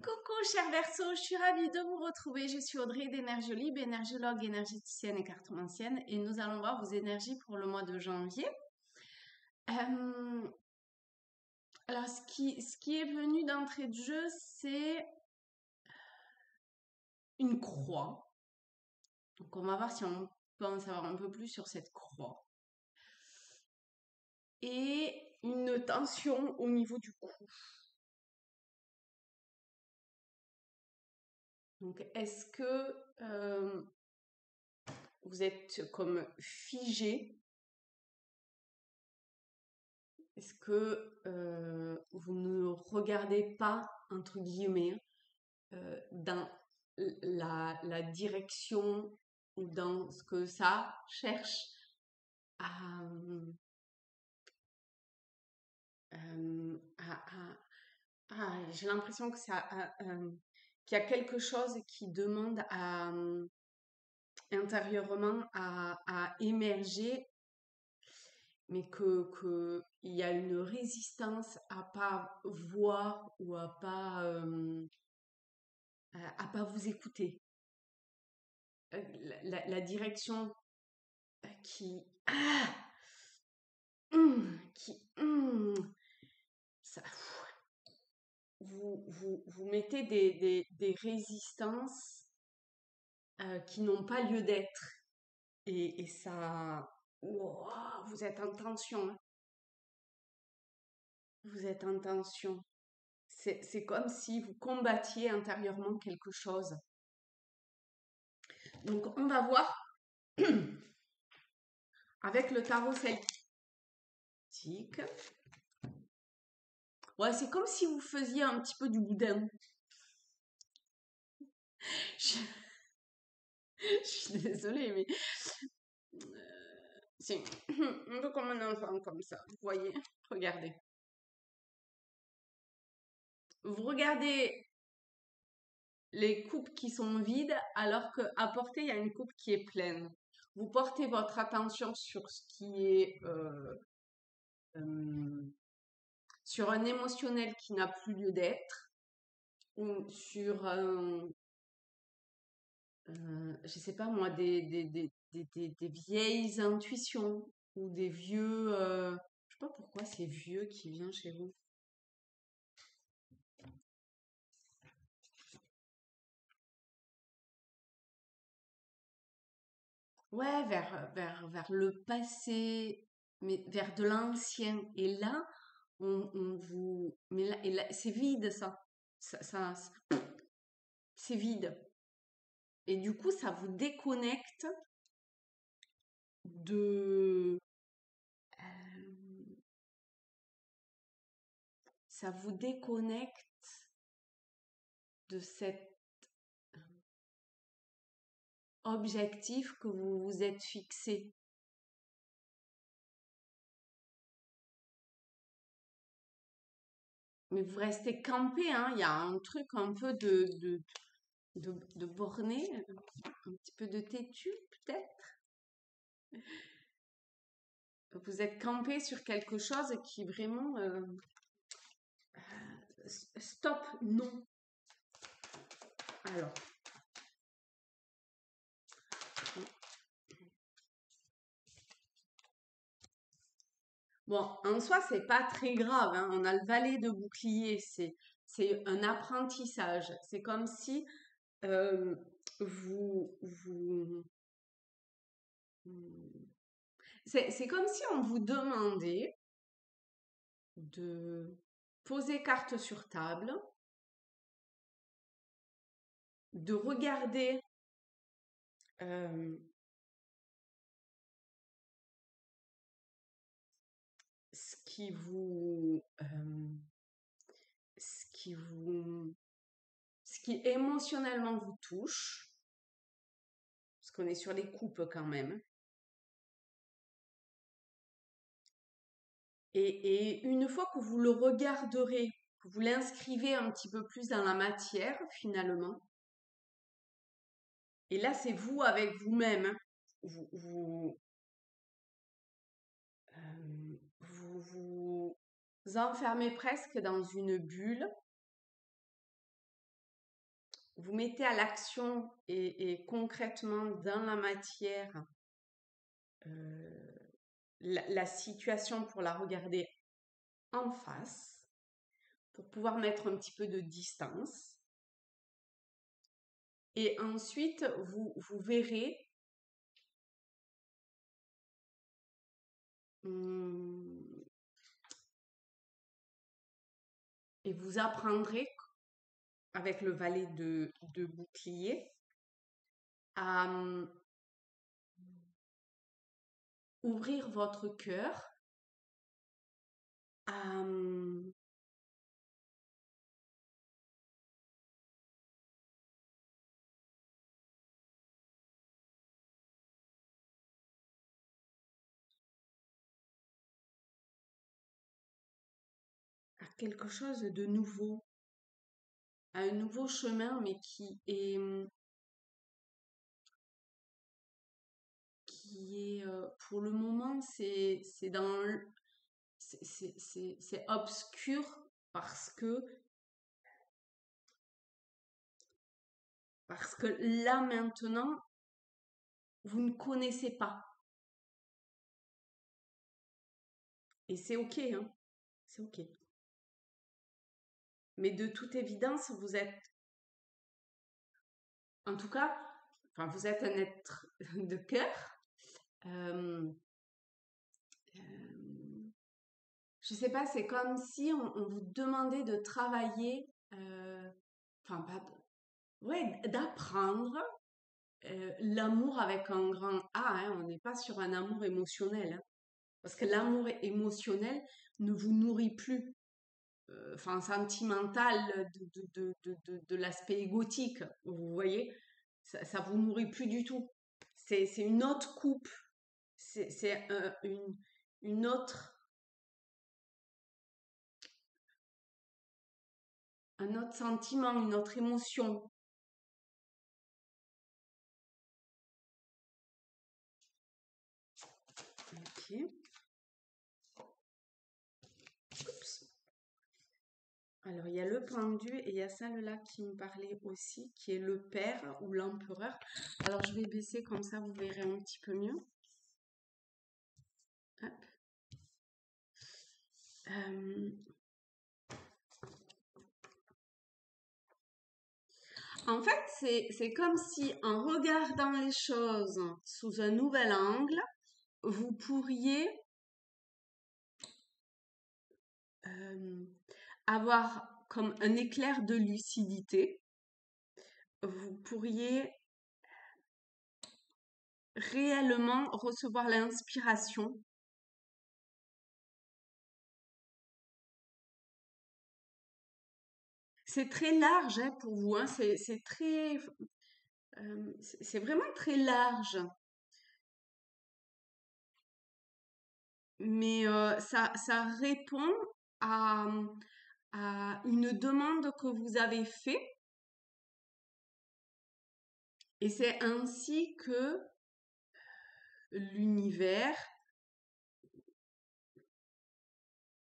Coucou cher Verseau, je suis ravie de vous retrouver. Je suis Audrey d'Énergie Libre, énergologue, énergéticienne et cartomancienne et nous allons voir vos énergies pour le mois de janvier. Euh, alors ce qui est venu d'entrée de jeu, c'est une croix. Donc on va voir si on peut en savoir un peu plus sur cette croix. Et une tension au niveau du cou. Donc est-ce que vous êtes comme figé? Est-ce que vous ne regardez pas, entre guillemets, dans la direction ou dans ce que ça cherche à, j'ai l'impression que ça, qu'il y a quelque chose qui demande intérieurement à émerger, mais que il y a une résistance à pas voir ou à pas vous écouter. La direction qui ça, vous mettez des résistances qui n'ont pas lieu d'être et ça wow, vous êtes en tension, hein. Vous êtes en tension, c'est comme si vous combattiez intérieurement quelque chose. Donc on va voir avec le tarot celtique. Ouais, c'est comme si vous faisiez un petit peu du boudin. Je, je suis désolée, mais c'est un peu comme un enfant, comme ça. Vous voyez? Regardez. Vous regardez les coupes qui sont vides, alors qu'à portée, il y a une coupe qui est pleine. Vous portez votre attention sur ce qui est euh, sur un émotionnel qui n'a plus lieu d'être, ou sur je sais pas moi, des vieilles intuitions ou des vieux. Je sais pas pourquoi c'est vieux qui vient chez vous. Ouais, vers le passé, mais vers de l'ancien. Et là, on vous. Mais là, et là, c'est vide ça. C'est vide. Et du coup, ça vous déconnecte de. Ça vous déconnecte de cet objectif que vous vous êtes fixé. Mais vous restez campé, hein. Il y a un truc un peu de borné, un petit peu de têtu, peut-être. Vous êtes campé sur quelque chose qui vraiment stop, non. Alors, bon, en soi, c'est pas très grave, hein. On a le valet de bouclier, c'est un apprentissage. C'est comme si euh, vous c'est comme si on vous demandait de poser carte sur table, de regarder euh, ce qui vous, ce qui vous, ce qui émotionnellement vous touche, parce qu'on est sur les coupes quand même. Et une fois que vous le regarderez, que vous l'inscrivez un petit peu plus dans la matière finalement, et là c'est vous avec vous-même, hein. Vous, vous enfermez presque dans une bulle vous mettez à l'action et concrètement dans la matière la situation pour la regarder en face, pour pouvoir mettre un petit peu de distance. Et ensuite, vous verrez et vous apprendrez avec le valet de bouclier à ouvrir votre cœur, à quelque chose de nouveau, à un nouveau chemin, mais qui est pour le moment, c'est obscur parce que là maintenant, vous ne connaissez pas. Et c'est ok, hein, c'est ok. Mais de toute évidence, vous êtes, en tout cas, enfin, vous êtes un être de cœur. Je sais pas, c'est comme si on vous demandait de travailler, enfin, pas, ouais, d'apprendre l'amour avec un grand A, hein, on n'est pas sur un amour émotionnel, hein, parce que l'amour émotionnel ne vous nourrit plus, enfin sentimental de l'aspect égotique, vous voyez, ça vous nourrit plus du tout. C'est une autre coupe, c'est une autre, un autre sentiment, une autre émotion. Ok. Oups. Alors, il y a le pendu et il y a celle-là qui me parlait aussi, qui est le père ou l'empereur. Alors, je vais baisser comme ça, vous verrez un petit peu mieux. Hop. En fait, c'est comme si en regardant les choses sous un nouvel angle, vous pourriez avoir comme un éclair de lucidité. Vous pourriez réellement recevoir l'inspiration. C'est très large hein, pour vous, hein, c'est très, c'est vraiment très large. Mais ça répond à, à une demande que vous avez faite. Et c'est ainsi que l'univers,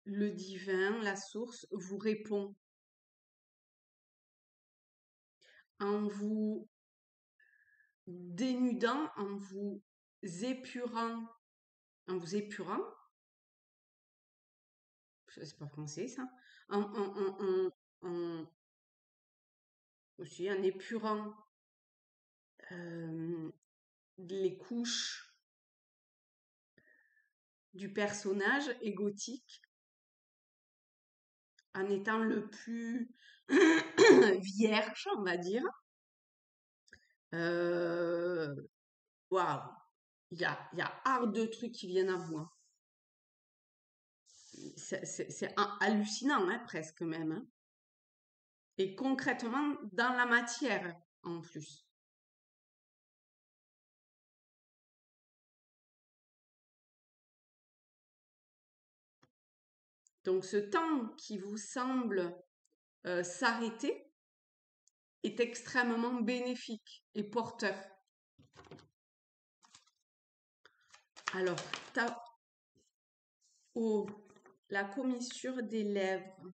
le divin, la source vous répond en vous dénudant, en vous épurant, en vous épurant, c'est pas français ça, en aussi en épurant les couches du personnage égotique, en étant le plus vierge, on va dire. Waouh, il y a hors de trucs qui viennent à moi. C'est hallucinant, hein, presque même. Hein. Et concrètement, dans la matière, en plus. Donc, ce temps qui vous semble s'arrêter est extrêmement bénéfique et porteur. Alors, la commissure des lèvres.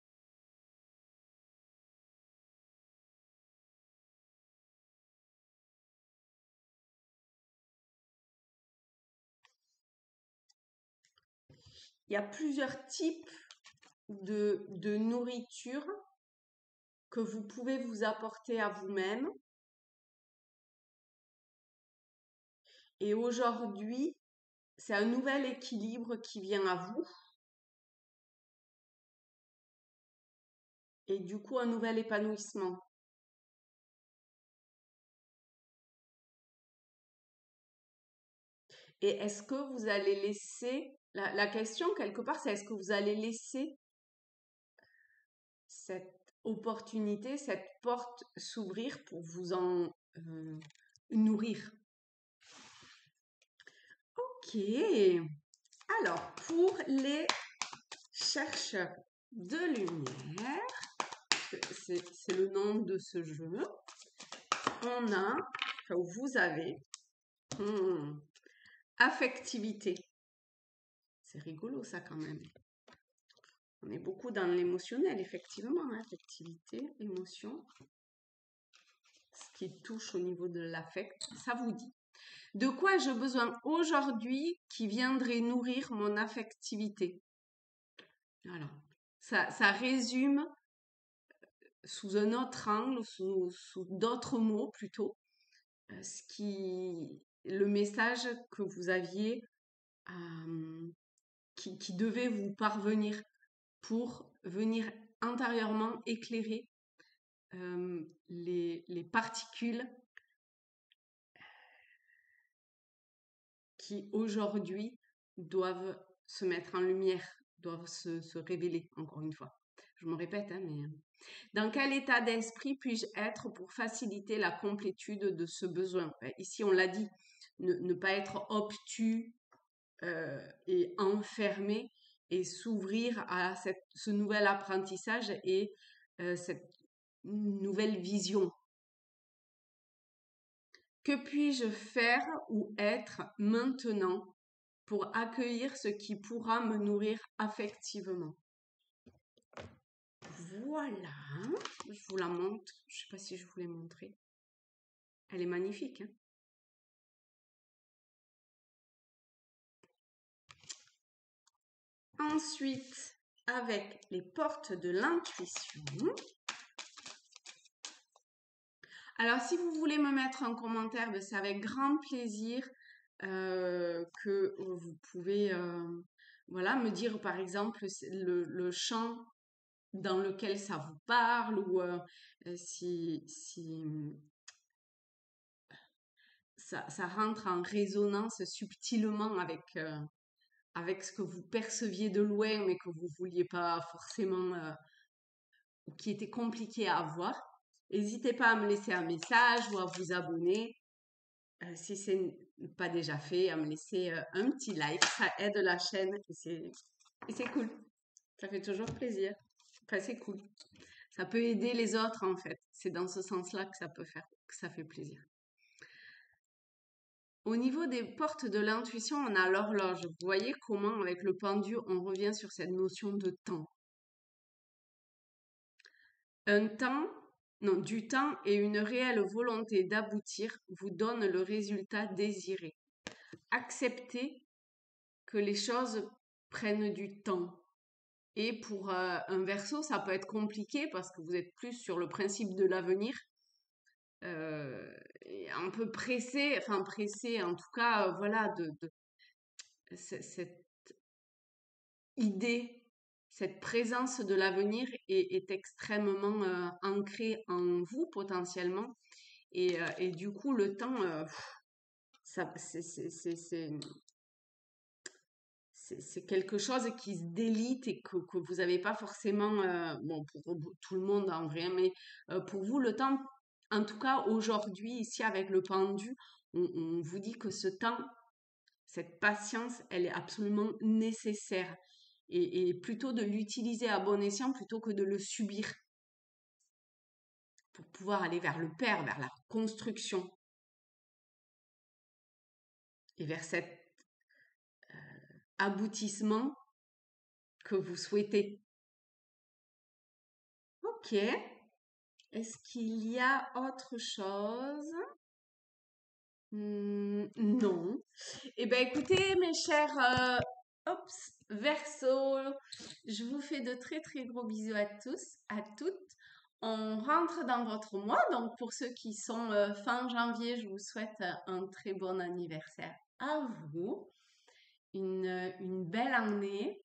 il y a plusieurs types de nourriture que vous pouvez vous apporter à vous-même. Et aujourd'hui, c'est un nouvel équilibre qui vient à vous. Et du coup, un nouvel épanouissement. Et est-ce que vous allez laisser, la question quelque part, c'est est-ce que vous allez laisser cette opportunité, cette porte s'ouvrir pour vous en nourrir? Ok. Alors, pour les chercheurs de lumière, c'est le nom de ce jeu, on a, enfin, vous avez affectivité. C'est rigolo ça quand même. On est beaucoup dans l'émotionnel, effectivement, hein, affectivité, émotion, ce qui touche au niveau de l'affect, ça vous dit. De quoi ai-je besoin aujourd'hui qui viendrait nourrir mon affectivité? Voilà. Ça résume sous un autre angle, sous d'autres mots plutôt, le message que vous aviez, qui devait vous parvenir pour venir intérieurement éclairer les particules qui aujourd'hui doivent se mettre en lumière, doivent se révéler, encore une fois. Je me répète, hein, mais... Dans quel état d'esprit puis-je être pour faciliter la complétude de ce besoin? Ici, on l'a dit, ne pas être obtus et enfermé et s'ouvrir à ce nouvel apprentissage et cette nouvelle vision. Que puis-je faire ou être maintenant pour accueillir ce qui pourra me nourrir affectivement? Voilà, je vous la montre. Je ne sais pas si je vous l'ai montrée. Elle est magnifique, hein? Ensuite, avec les portes de l'intuition. Alors, si vous voulez me mettre un commentaire, c'est avec grand plaisir que vous pouvez voilà, me dire, par exemple, le chant dans lequel ça vous parle ou si ça rentre en résonance subtilement avec ce que vous perceviez de loin mais que vous ne vouliez pas forcément ou qui était compliqué à avoir. N'hésitez pas à me laisser un message ou à vous abonner. Si ce n'est pas déjà fait, à me laisser un petit like. Ça aide la chaîne et c'est cool. Ça fait toujours plaisir. Enfin, c'est cool. Ça peut aider les autres en fait. C'est dans ce sens-là que ça fait plaisir. Au niveau des portes de l'intuition, on a l'horloge. Vous voyez comment avec le pendu, on revient sur cette notion de temps. Du temps et une réelle volonté d'aboutir vous donnent le résultat désiré. Acceptez que les choses prennent du temps. Et pour un Verseau, ça peut être compliqué parce que vous êtes plus sur le principe de l'avenir. Un peu pressé en tout cas, voilà, cette idée, cette présence de l'avenir est extrêmement ancrée en vous potentiellement. Et du coup, le temps, c'est quelque chose qui se délite et que vous n'avez pas forcément, bon, pour tout le monde en vrai, mais pour vous, le temps, en tout cas aujourd'hui, ici avec le pendu, on vous dit que ce temps, cette patience, elle est absolument nécessaire. Et plutôt de l'utiliser à bon escient plutôt que de le subir pour pouvoir aller vers le Père, vers la construction et vers cet aboutissement que vous souhaitez. Ok. Est-ce qu'il y a autre chose? Non. Eh bien, écoutez, mes chers Oups, Verseau, je vous fais de très très gros bisous à tous, à toutes. On rentre dans votre mois, donc pour ceux qui sont fin janvier, je vous souhaite un très bon anniversaire à vous, une belle année.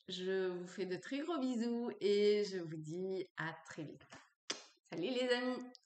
Je vous fais de très gros bisous et je vous dis à très vite. Salut les amis!